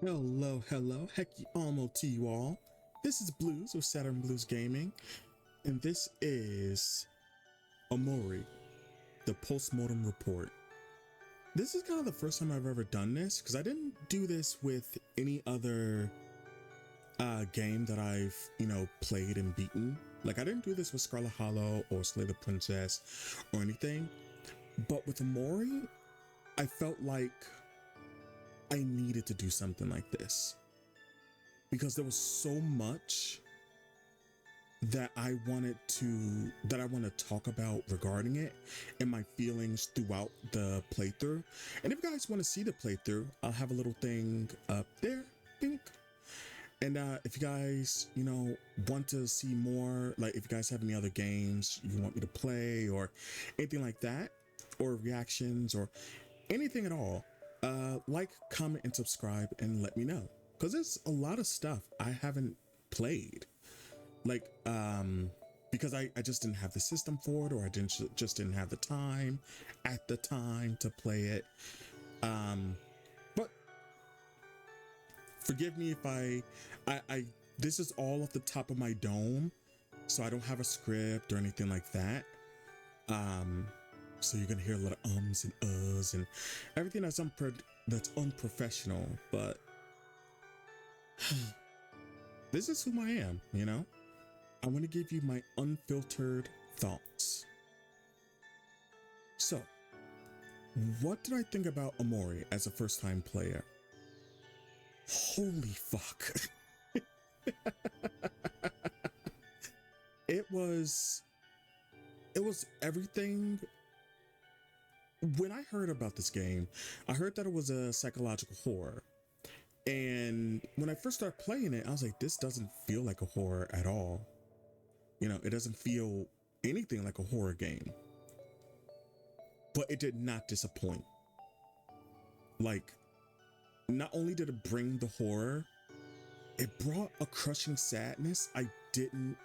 Hello, heck almo to you all. This is Blues with Saturn Blues Gaming, and this is Omori, the Postmortem report. This is kind of the first time I've ever done this, because I didn't do this with any other game that I've, played and beaten. Like, I didn't do this with Scarlet Hollow or Slay the Princess or anything, but with Omori, I felt like I needed to do something like this because there was so much that I want to talk about regarding it and my feelings throughout the playthrough. And if you guys want to see the playthrough, I'll have a little thing up there, pink. And if you guys, want to see more, like if you guys have any other games you want me to play or anything like that, or reactions or anything at all, like, comment, and subscribe and let me know, because there's a lot of stuff I haven't played, like because I just didn't have the system for it, or I just didn't have the time at the time to play it. But forgive me if I this is all off the top of my dome, so I don't have a script or anything like that. So you're gonna hear a lot of ums and uhs and everything that's unprofessional, but this is who I am, I want to give you my unfiltered thoughts. So, what did I think about Omori as a first-time player? Holy fuck. It was everything. When I heard about this game, I heard that it was a psychological horror. And when I first started playing it, I was like, this doesn't feel like a horror at all. It doesn't feel anything like a horror game. But it did not disappoint. Like, not only did it bring the horror, it brought a crushing sadness I didn't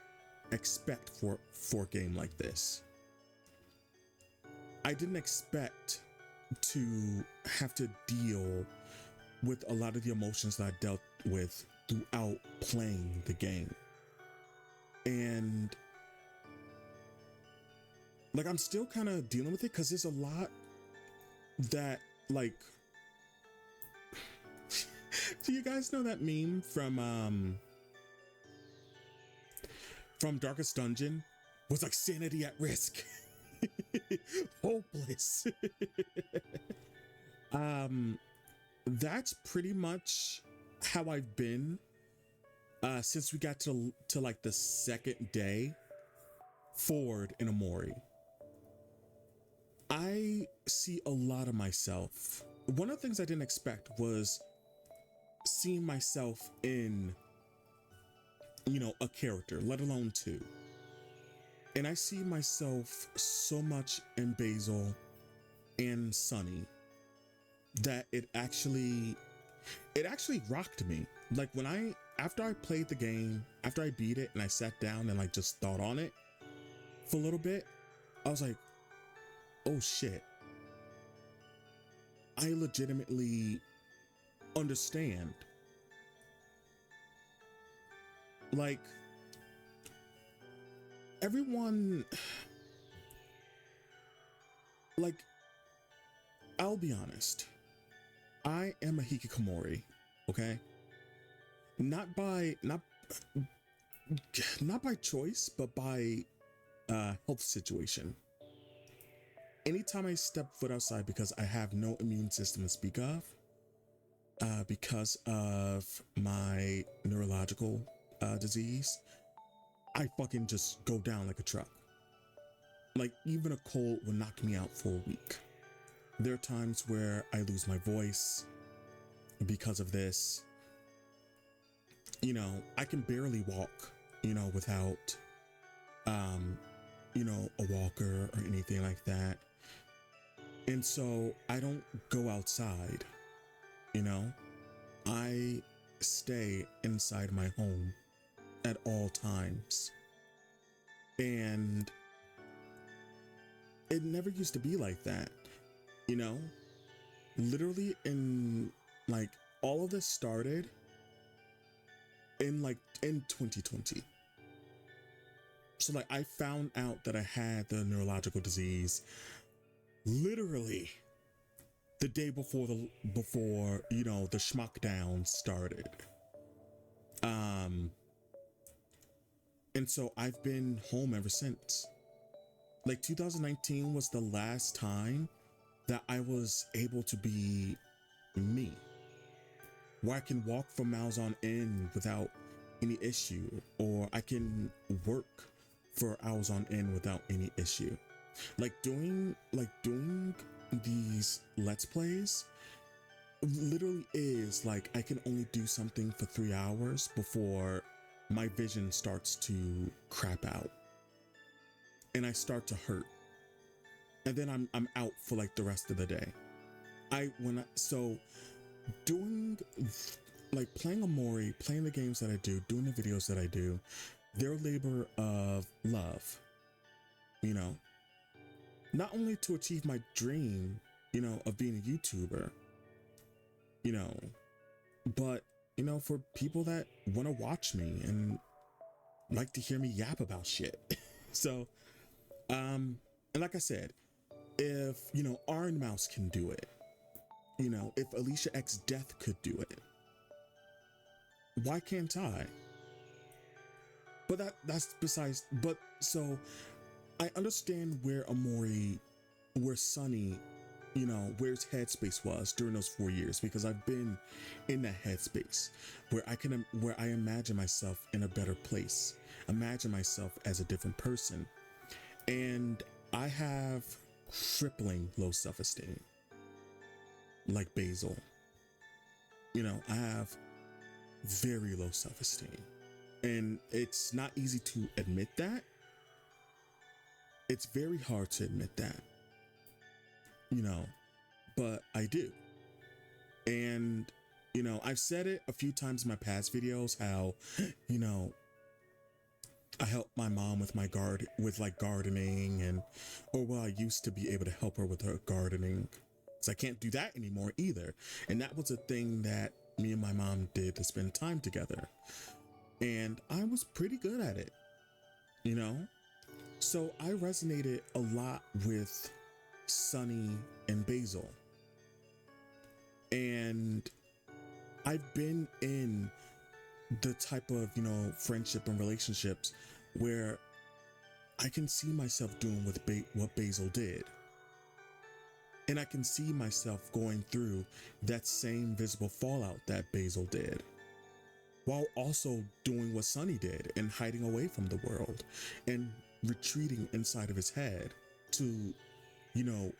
expect for a game like this. I didn't expect to have to deal with a lot of the emotions that I dealt with throughout playing the game. And like, I'm still kind of dealing with it because there's a lot that, like, do you guys know that meme from Darkest Dungeon? Was like sanity at risk. Hopeless. That's pretty much how I've been since we got to like the second day forward in Omori. I see a lot of myself. One of the things I didn't expect was seeing myself in, a character, let alone two. And I see myself so much in Basil and Sunny that it actually rocked me. Like, after I played the game, after I beat it and I sat down and like just thought on it for a little bit, I was like, oh shit, I legitimately understand. Like, everyone, like, I'll be honest, I am a hikikomori, okay? Not by choice, but by health situation. Anytime I step foot outside, because I have no immune system to speak of, because of my neurological disease, I fucking just go down like a truck. Like, even a cold will knock me out for a week. There are times where I lose my voice because of this. I can barely walk, without, a walker or anything like that. And so I don't go outside, I stay inside my home at all times. And it never used to be like that, literally in like all of this started in 2020. So like I found out that I had the neurological disease literally the day before the schmuckdown started. And so I've been home ever since. Like 2019 was the last time that I was able to be me, where I can walk for miles on end without any issue, or I can work for hours on end without any issue. Like doing these let's plays literally is like I can only do something for 3 hours before my vision starts to crap out and I start to hurt, and then I'm out for like the rest of the day. So doing like playing Omori, playing the games that I do, doing the videos that I do, they're a labor of love, you know, not only to achieve my dream, you know, of being a YouTuber, you know, but, you know, for people that want to watch me and like to hear me yap about shit. So, and like I said, if, you know, Iron Mouse can do it, you know, if Alicia X Death could do it, why can't I? But that's besides, but so I understand where Sunny, you know, where his headspace was during those 4 years, because I've been in that headspace where I imagine myself in a better place, imagine myself as a different person. And I have crippling low self-esteem, like Basil. You know, I have very low self-esteem, and it's not easy to admit that. It's very hard to admit that, you know, but I do. And, you know, I've said it a few times in my past videos how, you know, I help my mom with gardening, I used to be able to help her with her gardening. So I can't do that anymore either. And that was a thing that me and my mom did to spend time together. And I was pretty good at it, you know? So I resonated a lot with Sunny and Basil. And I've been in the type of, you know, friendship and relationships where I can see myself doing what Basil did. And I can see myself going through that same visible fallout that Basil did, while also doing what Sunny did and hiding away from the world and retreating inside of his head to, you know,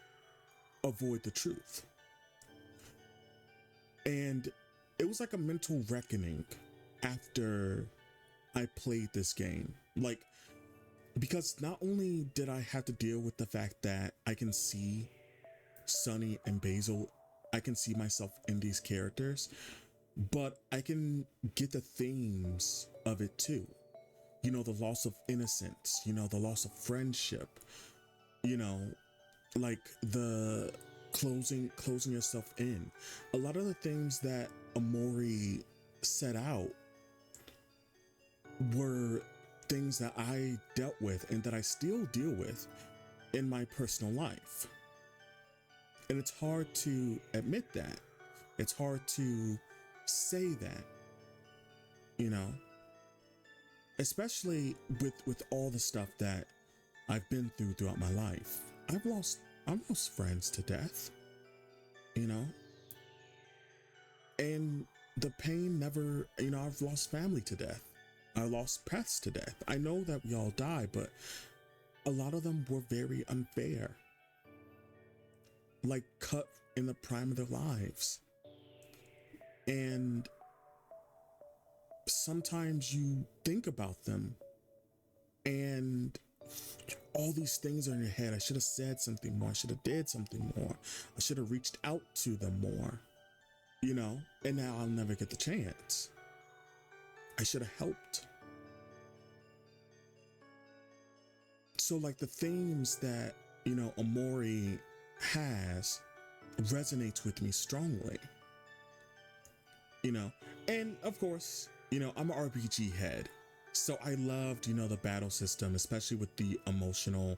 avoid the truth. And it was like a mental reckoning after I played this game. Like, because not only did I have to deal with the fact that I can see Sunny and Basil, I can see myself in these characters, but I can get the themes of it too. You know, the loss of innocence, you know, the loss of friendship, you know, like the closing yourself in. A lot of the things that Omori set out were things that I dealt with and that I still deal with in my personal life. And it's hard to admit that. It's hard to say that, you know, especially with all the stuff that I've been throughout my life. I've lost friends to death, you know, and the pain never, you know, I've lost family to death. I lost pets to death. I know that we all die, but a lot of them were very unfair, like cut in the prime of their lives. And sometimes you think about them and all these things are in your head. I should have said something more. I should have did something more. I should have reached out to them more, you know, and now I'll never get the chance. I should have helped. So like the themes that, you know, Omori has resonates with me strongly. you know. And of course, I'm an RPG head. So I loved, the battle system, especially with the emotional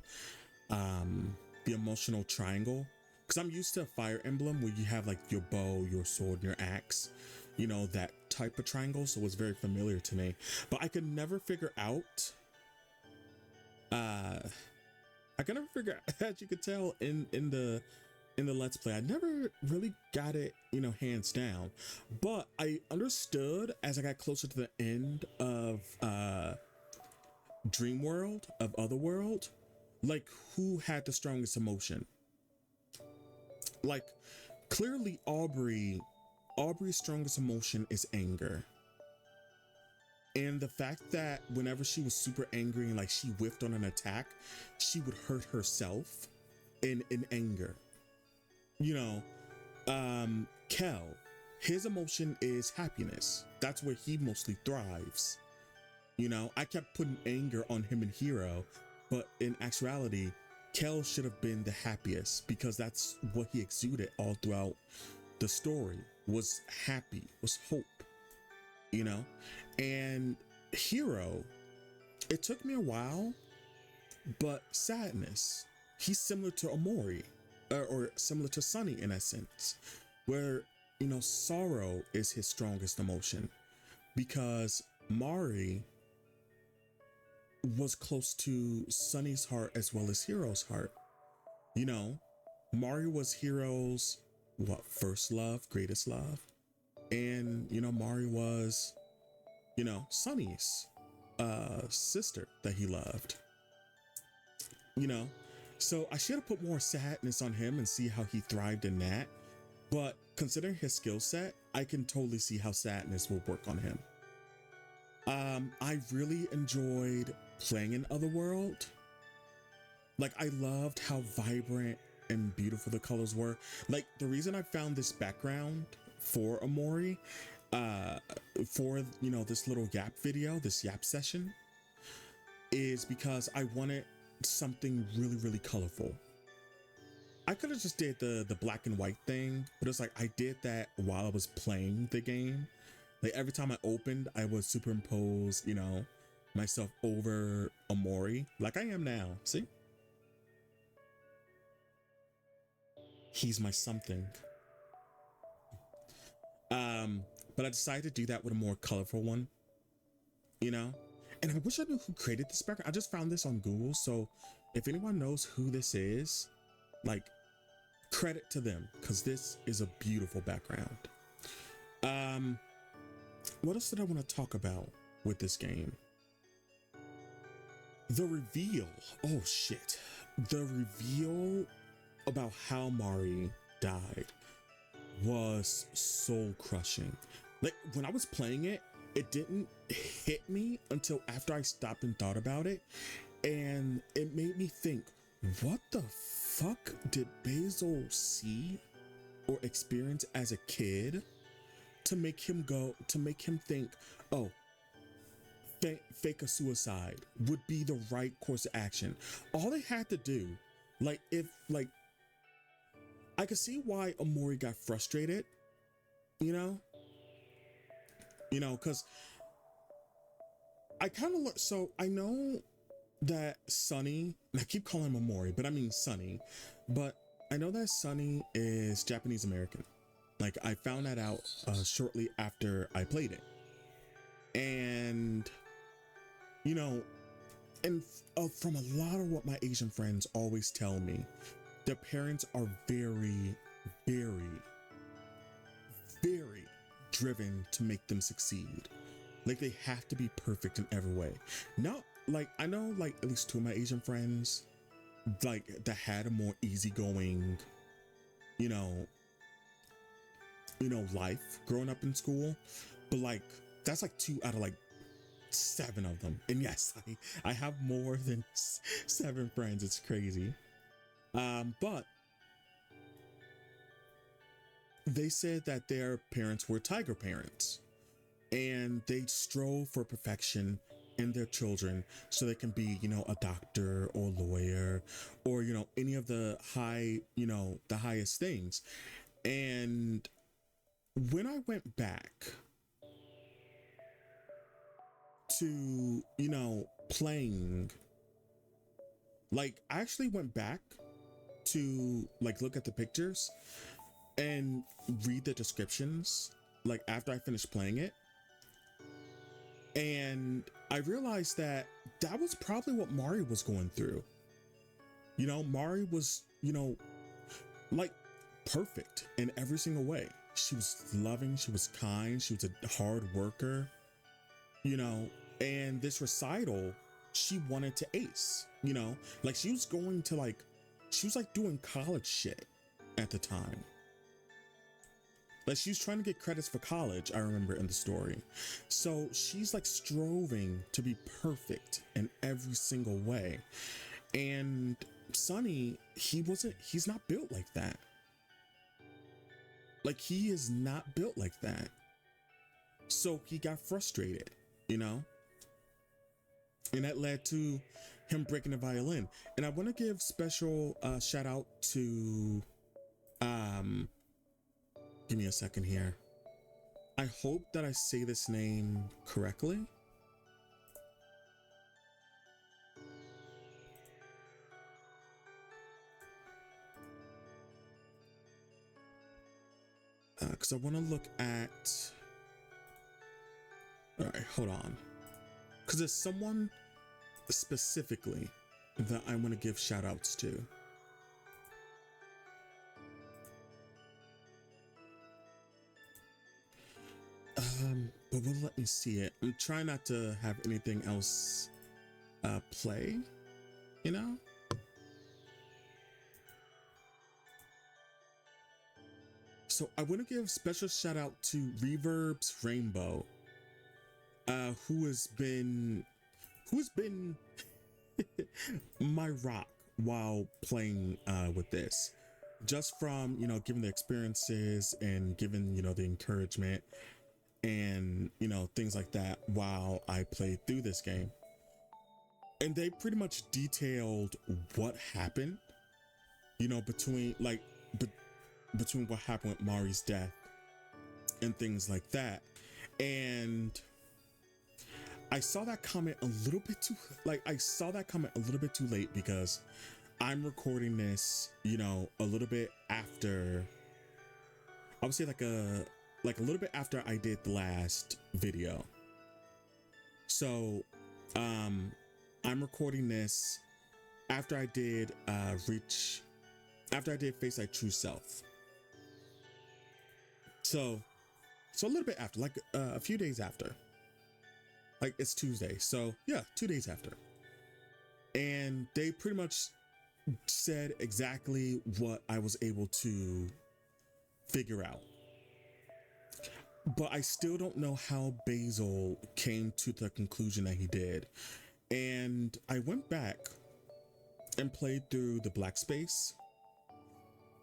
triangle. Because I'm used to Fire Emblem where you have like your bow, your sword, and your axe, that type of triangle. So it's very familiar to me. But I could never figure out, as you could tell in the Let's Play, I never really got it, hands down. But I understood as I got closer to the end of Dream World, of Otherworld, like who had the strongest emotion. Like clearly Aubrey's strongest emotion is anger. And the fact that whenever she was super angry and like she whiffed on an attack, she would hurt herself in anger. Kel, his emotion is happiness. That's where he mostly thrives. I kept putting anger on him and Hero, but in actuality, Kel should have been the happiest because that's what he exuded all throughout the story, was happy, was hope, and Hero, it took me a while, but sadness. He's similar to Omori, or similar to Sunny in a sense, where, sorrow is his strongest emotion because Mari was close to Sunny's heart as well as Hero's heart. Mari was Hero's first love, greatest love, and Mari was Sunny's sister that he loved. So I should have put more sadness on him and see how he thrived in that. But considering his skill set, I can totally see how sadness will work on him. I really enjoyed playing in Otherworld. Like, I loved how vibrant and beautiful the colors were. Like, the reason I found this background for Omori, for, this little Yap video, this Yap session, is because I wanted something really, really colorful. I could have just did the black and white thing, but it's like I did that while I was playing the game. Like every time I opened, I would superimpose, myself over Omori, like I am now. See? He's my something. But I decided to do that with a more colorful one, And I wish I knew who created this background. I just found this on Google, so if anyone knows who this is, like, credit to them, because this is a beautiful background. What else did I want to talk about with this game? The reveal. Oh shit. The reveal about how Mari died was soul crushing. Like when I was playing it, it didn't hit me until after I stopped and thought about it. And it made me think, what the fuck did Basil see or experience as a kid to make him think, oh, fake a suicide would be the right course of action. All they had to do, I could see why Omori got frustrated, because I kind of, so I know that Sunny, and I keep calling him Omori, but I mean Sunny, but I know that Sunny is Japanese American. Like I found that out shortly after I played it. And, from a lot of what my Asian friends always tell me, their parents are very, very, very driven to make them succeed. Like they have to be perfect in every way. Not like, I know like at least two of my Asian friends, like that had a more easygoing, life growing up in school, but like that's like 2 out of like 7 of them. And yes, I have more than 7 friends. It's crazy. But they said that their parents were tiger parents and they strove for perfection in their children so they can be, a doctor or lawyer or, any of the high, the highest things. And when I went back to, you know, playing, like, I actually went back to like look at the pictures and read the descriptions, like after I finished playing it. And I realized that that was probably what Mari was going through. You know, Mari was, you know, like perfect in every single way. She was loving, she was kind, she was a hard worker, you know, and this recital, she wanted to ace, you know, like she was going to like, she was like doing college shit at the time. Like she was trying to get credits for college, I remember in the story. So she's like striving to be perfect in every single way. And Sunny, he's not built like that. Like he is not built like that. So he got frustrated, you know? And that led to him breaking the violin. And I want to give special shout out to, give me a second here. I hope that I say this name correctly. Because I want to look at, all right, hold on. Because there's someone specifically that I want to give shout outs to. But will let me see it. I'm trying not to have anything else play, you know? So I want to give special shout out to Reverb's Rainbow, who's been my rock while playing with this, just from, you know, giving the experiences and giving, you know, the encouragement and, you know, things like that while I played through this game. And they pretty much detailed what happened, you know, between what happened with Mari's death and things like that. And I saw that comment a little bit too late because I'm recording this, you know, a little bit after, I would say like a little bit after I did the last video. So I'm recording this after I did Face Like True Self. So a little bit after, like a few days after. Like it's Tuesday, so yeah, 2 days after. And they pretty much said exactly what I was able to figure out. But I still don't know how Basil came to the conclusion that he did. And I went back and played through the black space.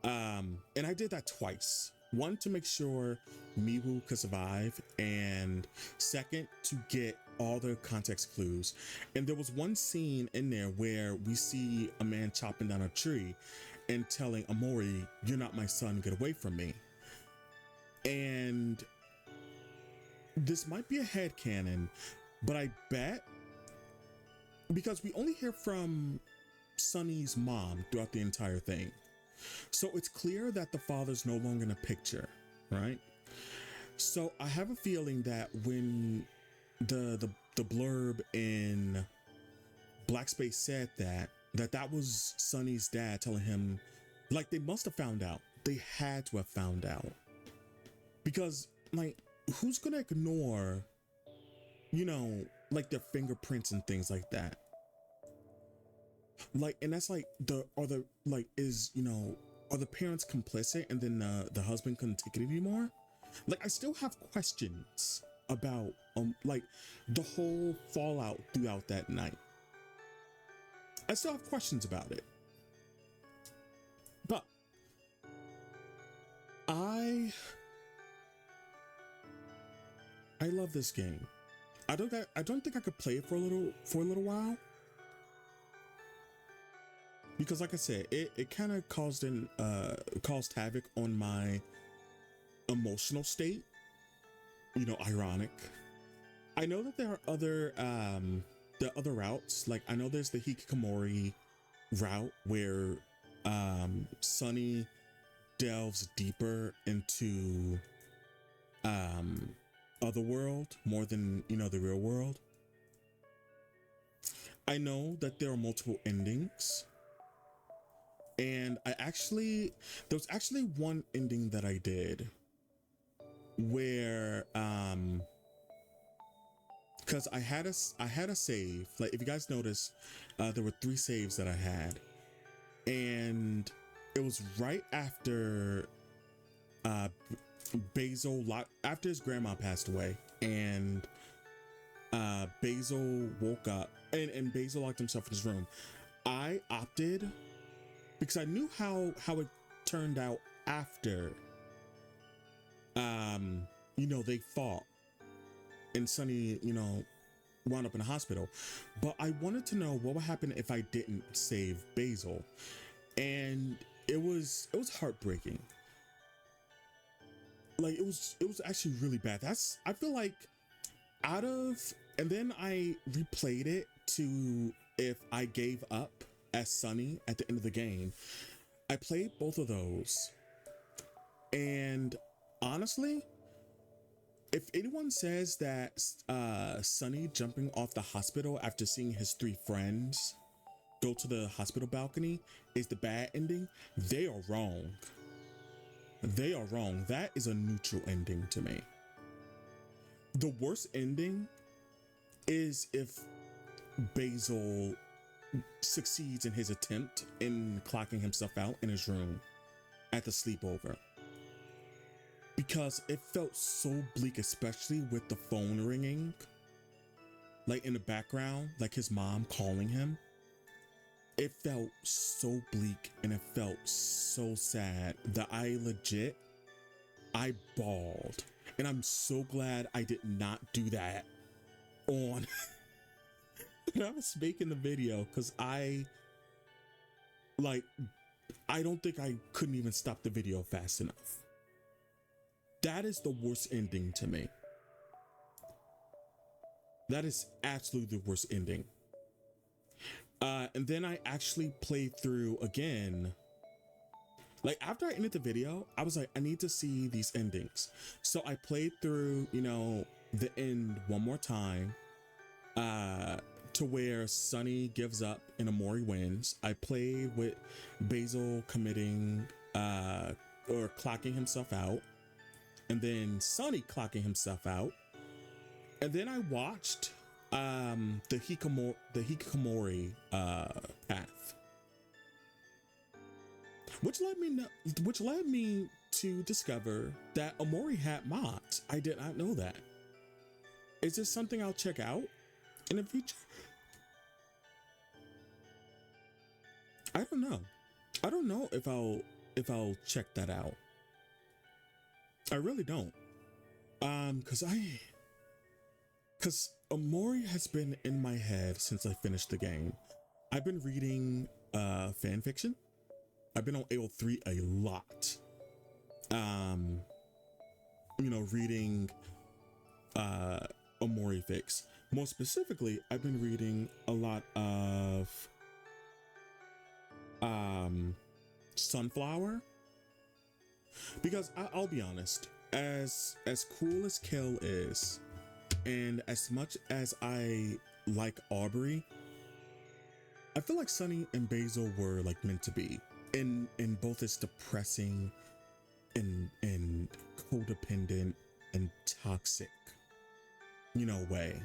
And I did that twice. One, to make sure Miwu could survive, and second, to get all the context clues. And there was one scene in there where we see a man chopping down a tree and telling Omori, "You're not my son, get away from me." And this might be a headcanon, but I bet, because we only hear from Sunny's mom throughout the entire thing, so it's clear that the father's no longer in the picture, right? So I have a feeling that when the blurb in Black Space said that was Sunny's dad telling him, like, they must have found out. They had to have found out. Because, like, who's gonna ignore, you know, like their fingerprints and things like that? Like, and that's like are the parents complicit and then the husband couldn't take it anymore? Like, I still have questions about like the whole fallout throughout that night. I still have questions about it. But I love this game. I don't think I could play it for a little while. Because like I said, it kind of caused havoc on my emotional state. You know, ironic. I know that there are other routes. Like I know there's the hikikomori route where Sunny delves deeper into otherworld more than, you know, the real world. I know that there are multiple endings, and there was actually one ending that I did where because I had a save. Like if you guys notice, there were 3 saves that I had, and it was right after Basil after his grandma passed away, and Basil woke up, and Basil locked himself in his room. I opted, because I knew how it turned out after you know, they fought and Sunny, you know, wound up in a hospital, but I wanted to know what would happen if I didn't save Basil, and it was heartbreaking. Like it was actually really bad. I feel like and then I replayed it to if I gave up as Sunny at the end of the game. I played both of those, and honestly, if anyone says that Sunny jumping off the hospital after seeing his 3 friends go to the hospital balcony is the bad ending, they are wrong. They are wrong. That is a neutral ending to me. The worst ending is if Basil succeeds in his attempt in clocking himself out in his room at the sleepover, because it felt so bleak, especially with the phone ringing, like in the background, like his mom calling him. It felt so bleak and it felt so sad that I bawled, and I'm so glad I did not do that on when I was making the video, because I don't think I couldn't even stop the video fast enough. That is the worst ending to me. That is absolutely the worst ending. And then I actually played through again. Like after I ended the video, I was like, I need to see these endings. So I played through, you know, the end one more time, to where Sunny gives up and Omori wins. I played with Basil committing or clocking himself out, and then Sunny clocking himself out, and then I watched the hikikomori path, which led me to discover that Omori had mods. I did not know that. Is this something I'll check out in the future? I don't know. I don't know if I'll check that out. I really don't. Cause Omori has been in my head since I finished the game. I've been reading fan fiction. I've been on AO3 a lot. You know, reading Omori fics. More specifically, I've been reading a lot of Sunflower, because I'll be honest, as cool as Kel is, and as much as I like Aubrey, I feel like Sunny and Basil were like meant to be in both its depressing and codependent and toxic, you know, way.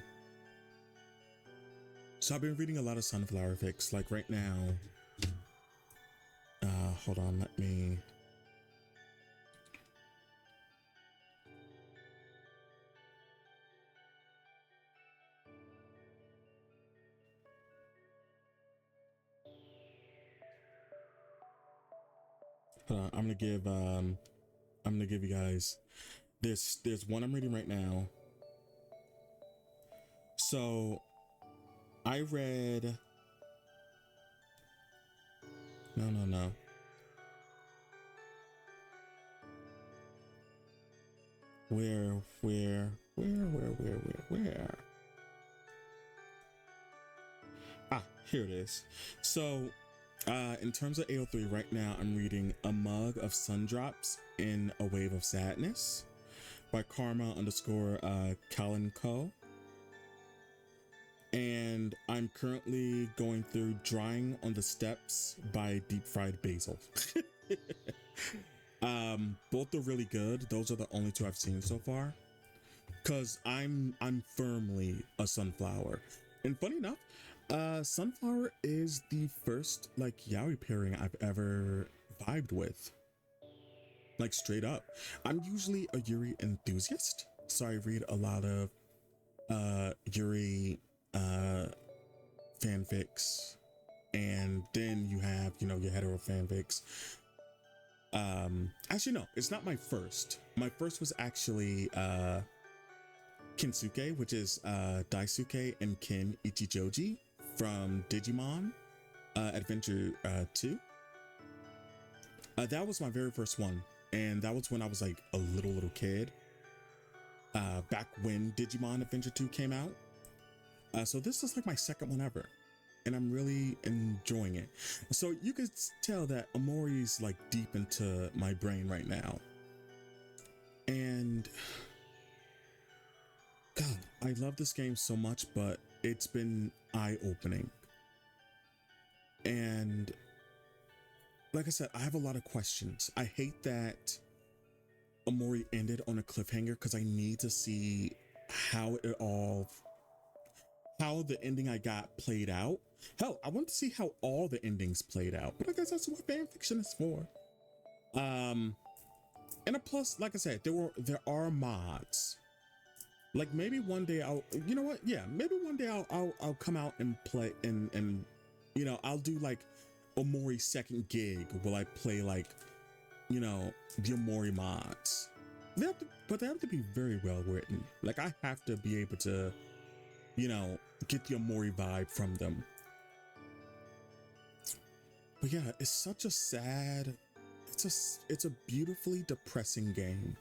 So I've been reading a lot of Sunflower fics. Like right now, hold on, let me. I'm gonna give you guys this. There's one I'm reading right now. So I read no. Where? Ah, here it is. So, in terms of AO3 right now, I'm reading A Mug of Sundrops in a Wave of Sadness by Karma underscore Callan Co. And I'm currently going through Drying on the Steps by Deep Fried Basil. Both are really good. Those are the only two I've seen so far. Cause I'm firmly a Sunflower. And funny enough, Sunflower is the first like yaoi pairing I've ever vibed with. Like straight up. I'm usually a Yuri enthusiast, so I read a lot of Yuri fanfics, and then you have, you know, your hetero fanfics. Actually no, it's not my first. My first was actually Kinsuke, which is Daisuke and Kin Ichijoji from Digimon Adventure 2. That was my very first one, and that was when I was like a little kid, back when Digimon Adventure 2 came out. So this is like my second one ever, and I'm really enjoying it. So you could tell that Omori's like deep into my brain right now. And God, I love this game so much, but it's been eye-opening. And like I said, I have a lot of questions. I hate that Omori ended on a cliffhanger because I need to see how the ending I got played out. Hell, I want to see how all the endings played out, but I guess that's what fan fiction is for. And a plus, like I said, there are mods. Like maybe one day you know what? Yeah, maybe one day I'll come out and play and you know, I'll do like Omori's second gig. Will I play like, you know, the Omori mods? But they have to be very well written. Like I have to be able to, you know, get the Omori vibe from them. But yeah, it's such a sad, it's a beautifully depressing game.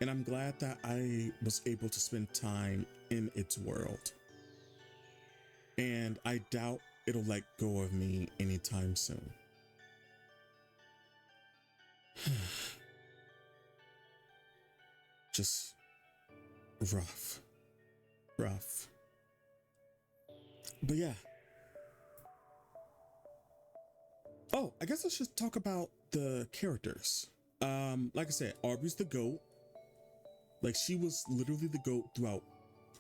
And I'm glad that I was able to spend time in its world. And I doubt it'll let go of me anytime soon. Just rough. But yeah. Oh, I guess I should talk about the characters. Like I said, Aubrey's the GOAT. Like she was literally the GOAT throughout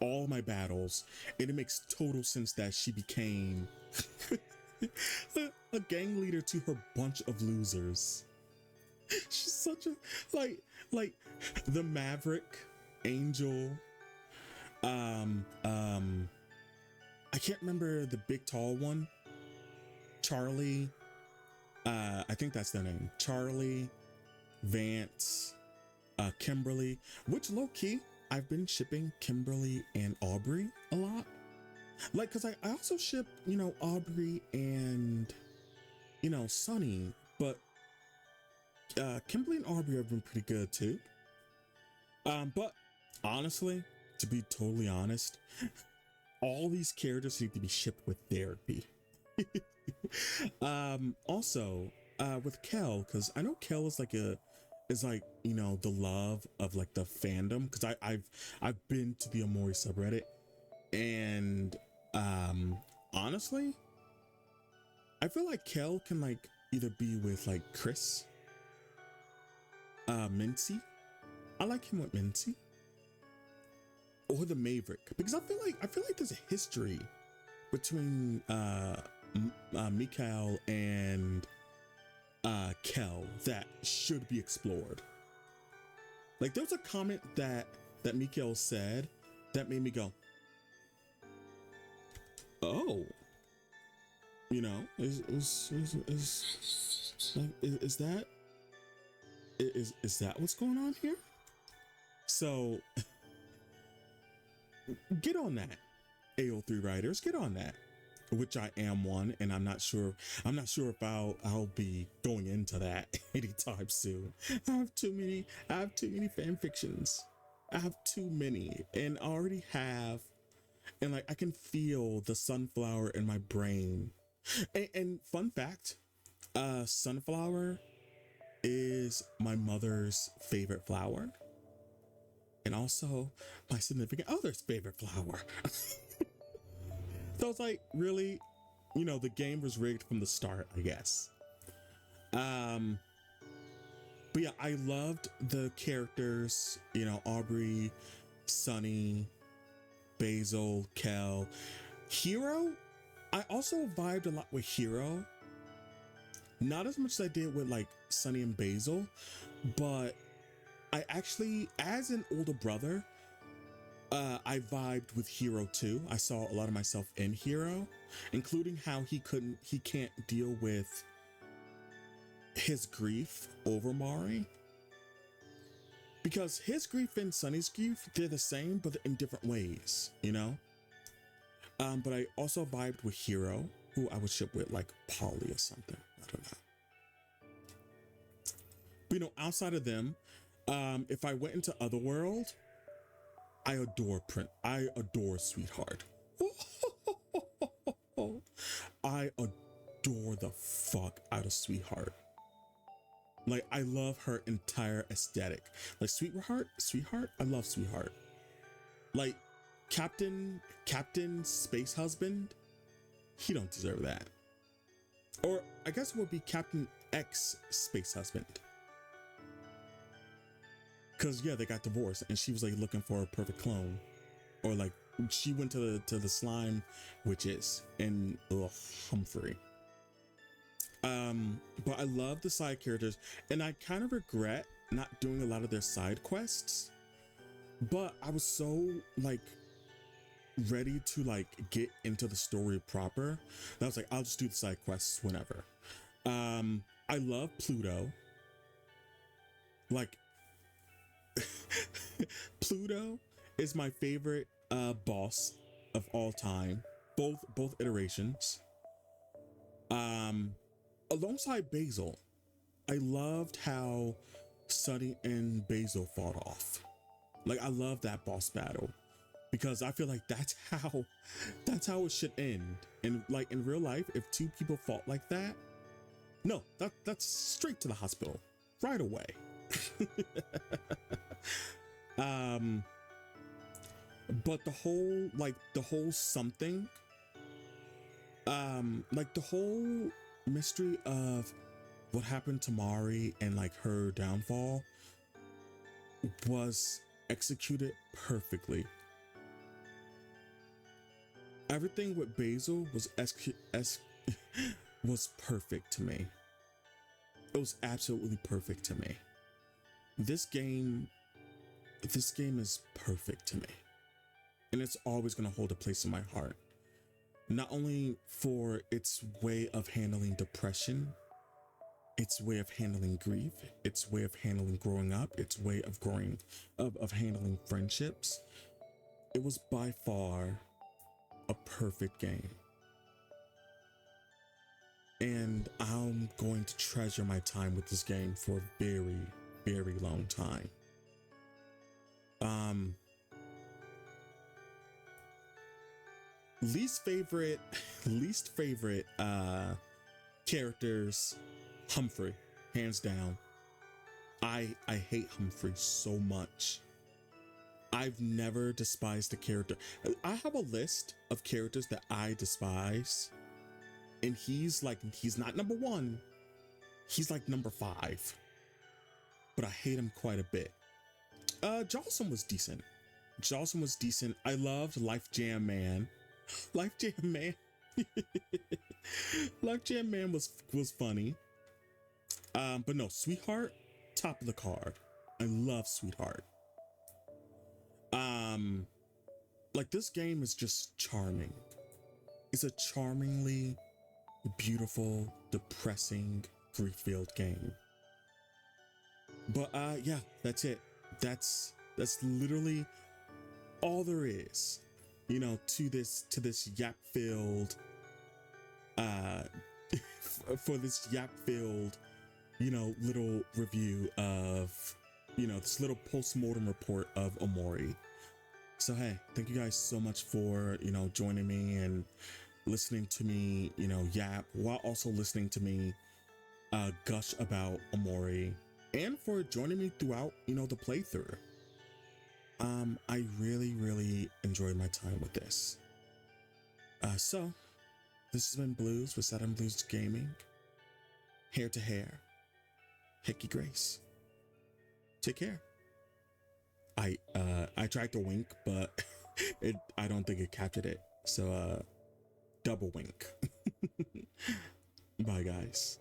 all my battles, and it makes total sense that she became a gang leader to her bunch of losers. She's such a like the Maverick, Angel, I can't remember the big tall one. Charlie, I think that's their name. Charlie, Vance, Kimberly, which low key, I've been shipping Kimberly and Aubrey a lot. Like, cause I also ship, you know, Aubrey and, you know, Sunny, but Kimberly and Aubrey have been pretty good too. But honestly, to be totally honest, all these characters need to be shipped with therapy. Also, with Kel, because I know Kel is like you know, the love of like the fandom, because I've been to the Omori subreddit, and honestly, I feel like Kel can like either be with like Chris, Mincy. I like him with Mincy, or the Maverick, because I feel like there's a history between Mikael and Kel that should be explored. Like there was a comment that Mikael said that made me go, oh, you know, is that what's going on here? So get on that, AO3 writers, get on that. Which I am one, and I'm not sure if I'll be going into that anytime soon. I have too many fan fictions. I have too many, and I already have, and like I can feel the sunflower in my brain. And fun fact, sunflower is my mother's favorite flower, and also my significant other's favorite flower. So it's like, really, you know, the game was rigged from the start, I guess. But yeah, I loved the characters, you know, Aubrey, Sunny, Basil, Kel, Hero. I also vibed a lot with Hero. Not as much as I did with like Sunny and Basil, but I actually, as an older brother, I vibed with Hero too. I saw a lot of myself in Hero, including how he can't deal with his grief over Mari. Because his grief and Sunny's grief, they're the same, but in different ways, you know? But I also vibed with Hero, who I would ship with like Polly or something. I don't know. But, you know, outside of them, if I went into Otherworld, I adore Sweetheart. I adore the fuck out of Sweetheart. Like, I love her entire aesthetic. Like, Sweetheart, I love Sweetheart. Like, Captain Space Husband, he don't deserve that. Or I guess it would be Captain X Space Husband. Cause yeah, they got divorced and she was like looking for a perfect clone. Or like she went to the slime witches and Humphrey. But I love the side characters, and I kind of regret not doing a lot of their side quests. But I was so like ready to like get into the story proper that I was like, I'll just do the side quests whenever. I love Pluto. Like Pluto is my favorite boss of all time, both iterations. Alongside Basil, I loved how Sunny and Basil fought off. Like, I love that boss battle because I feel like that's how it should end. And like in real life, if two people fought like that, no, that's straight to the hospital right away. But the whole something, like the whole mystery of what happened to Mari and like her downfall was executed perfectly. Everything with Basil was perfect to me. It was absolutely perfect to me. This game is perfect to me. And it's always going to hold a place in my heart. Not only for its way of handling depression, its way of handling grief, its way of handling growing up, its way of handling friendships. It was by far a perfect game. And I'm going to treasure my time with this game for a very, very long time. Least favorite characters, Humphrey, hands down. I hate Humphrey so much. I've never despised a character. I have a list of characters that I despise, and he's not number 1. He's like number 5. But I hate him quite a bit. Jawson was decent. I loved Life Jam Man. Life Jam Man. Life Jam Man was funny. But no, Sweetheart, top of the card. I love Sweetheart. Like, this game is just charming. It's a charmingly beautiful, depressing, grief-filled game. But yeah, that's it. That's literally all there is, you know, to this yap-filled for this yap-filled, you know, little review of this little post-mortem report of Omori. So hey, thank you guys so much for joining me and listening to me yap, while also listening to me gush about Omori, and for joining me throughout the playthrough. I really enjoyed my time with this. So this has been Blues with Saturn Blues Gaming. Hair to hair, Hickey Grace. Take care. I tried to wink, but I don't think it captured it. So double wink. Bye guys.